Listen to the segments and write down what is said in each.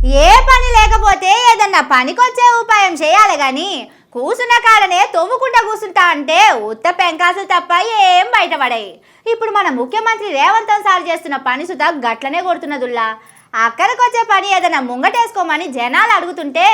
ఏ పని లేకపోతే ఏదన్నా పనికొచ్చే ఉపాయం చేయాలి గాని కూసున్న కాడనే తొవ్వుకుంటా కూసుంటా అంటే ఉత్త పెంకాసులు తప్ప ఏం బయటపడాయి. ఇప్పుడు మన ముఖ్యమంత్రి రేవంత్ సార్ చేస్తున్న పని సుతా గట్లనే కొడుతున్నదుల్లా. అక్కడికొచ్చే పని ఏదైనా ముంగటేసుకోమని జనాలు అడుగుతుంటే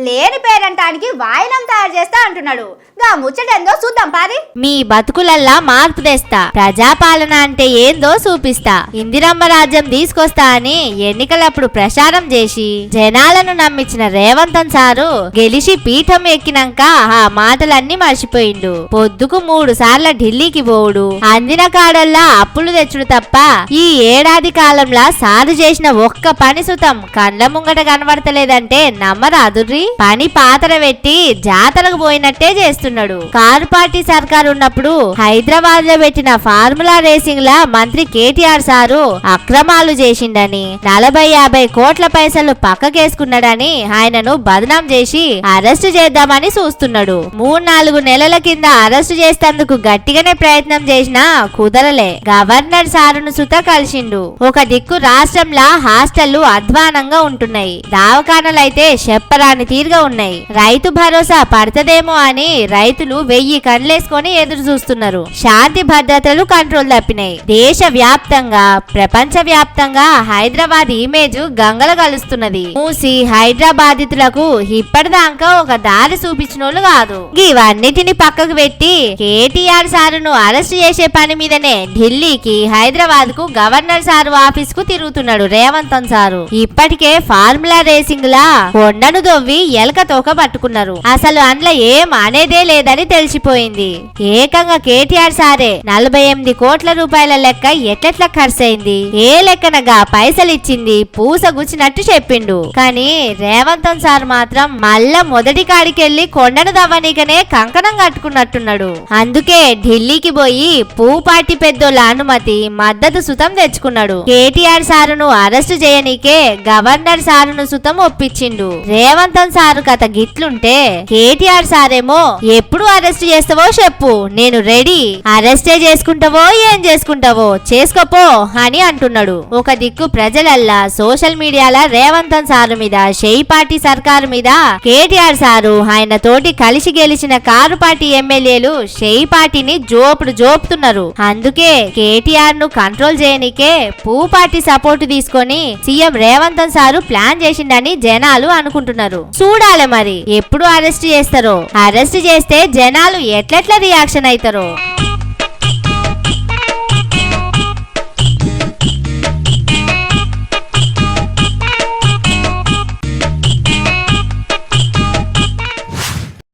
లేని పేరంటానికి వాయినం తయారు చేస్తా అంటున్నాడు. గా ముచ్చటేందో చూద్దాం పారి. మీ బతుకులల్లా మార్పు తెస్తా, ప్రజాపాలన అంటే ఏందో చూపిస్తా, ఇందిరమ్మ రాజ్యం తీసుకొస్తా అని ఎన్నికలప్పుడు ప్రచారం చేసి జనాలను నమ్మించిన రేవంత్ సారు గెలిచి పీఠం ఎక్కినాక ఆ మాటలన్నీ మర్చిపోయిండు. పొద్దుకు 3 సార్ల ఢిల్లీకి పోవుడు, అందిన కాడల్లా అప్పులు తెచ్చుడు తప్ప ఈ ఏడాది కాలంలో సారు చేసిన ఒక్క పని సుతం కండ్ల ముంగట కనబడతలేదంటే నమ్మరాదుర్రి. పని పాతర పెట్టి జాతరకు పోయినట్టే చేస్తున్నాడు. కారు పార్టీ సర్కారు ఉన్నప్పుడు హైదరాబాద్ లో పెట్టిన ఫార్ములా రేసింగ్ లా మంత్రి కేటీఆర్ సారు అక్రమాలు చేసిండని 40-50 కోట్ల పైసలు పక్కకేసుకున్నాడని ఆయనను బదనాం చేసి అరెస్టు చేద్దామని చూస్తున్నాడు. 3-4 నెలల కింద అరెస్టు చేసేందుకు గట్టిగానే ప్రయత్నం చేసినా కుదరలే. గవర్నర్ సారును సుత కలిసిండు. ఒక దిక్కు రాష్ట్రంలో హాస్టళ్లు అధ్వానంగా ఉంటున్నాయి, దవాఖానలైతే చెప్పరాని తీరుగా ఉన్నాయి. రైతు భరోసా పడతదేమో అని రైతులు 1000 కండ్లేసుకొని ఎదురు చూస్తున్నారు. శాంతి భద్రతలు కంట్రోల్ తప్పినాయి. దేశ వ్యాప్తంగా ప్రపంచ వ్యాప్తంగా హైదరాబాద్ ఇమేజ్ గంగల కలుస్తున్నది. మూసి హైదరాబాదితులకు ఇప్పటిదాకా ఒక దారి చూపించినోళ్ళు కాదు. ఇవన్నిటిని పక్కకు పెట్టి కేటీఆర్ సారును అరెస్ట్ చేసే పని మీదనే ఢిల్లీకి హైదరాబాద్ కు గవర్నర్ సారు ఆఫీస్ కు తిరుగుతున్నాడు రేవంత్ సారు. ఇప్పటికే ఫార్ములా రేసింగ్ లా కొండను దొవ్వి ఎలక తోక పట్టుకున్నారు. అసలు అందులో ఏం అనేదే లేదని తెలిసిపోయింది. ఏకంగా కేటీఆర్ సారే 48 కోట్ల రూపాయల లెక్క ఎట్లెట్లా ఖర్చయింది, ఏ లెక్కనగా పైసలు ఇచ్చింది పూస గుచ్చినట్టు చెప్పిండు. కానీ రేవంత్ సార్ మాత్రం మళ్ళా మొదటి కాడికెళ్లి కొండను దవ్వనీకనే కంకణం కట్టుకున్నట్టున్నాడు. అందుకే ఢిల్లీకి పోయి పార్టీ పెద్దోళ్ళ అనుమతి మద్దతు సుతం తెచ్చుకున్నాడు. కేటీఆర్ సారును అరెస్టు చేయనీకే గవర్నర్ సారును సుతం ఒప్పించిండు. రేవంత్ సారు కథ గిట్లుంటే కేటీఆర్ సారేమో ఎప్పుడు అరెస్ట్ చేస్తావో చెప్పు, నేను రెడీ, అరెస్టే చేసుకుంటావో ఏం చేసుకుంటావో చేసుకోపో అని అంటున్నాడు. ఒక దిక్కు ప్రజలల్లా సోషల్ మీడియాలో రేవంత్ సారు మీద షెయి పార్టీ సర్కారు మీద కేటీఆర్ సారు ఆయన తోటి కలిసి గెలిచిన కారు పార్టీ ఎమ్మెల్యేలు షెయి పార్టీని జోపుతున్నారు. అందుకే కేటీఆర్ ను కంట్రోల్ చేయనికే పార్టీ సపోర్ట్ తీసుకొని సీఎం రేవంత్ సారు ప్లాన్ చేసిండని జనాలు అనుకుంటున్నారు. చూడాలి మరి ఎప్పుడు అరెస్ట్ చేస్తారో. అరెస్ట్ చేస్తే జనాలు ఎట్లెట్లా రియాక్షన్ అవుతారో.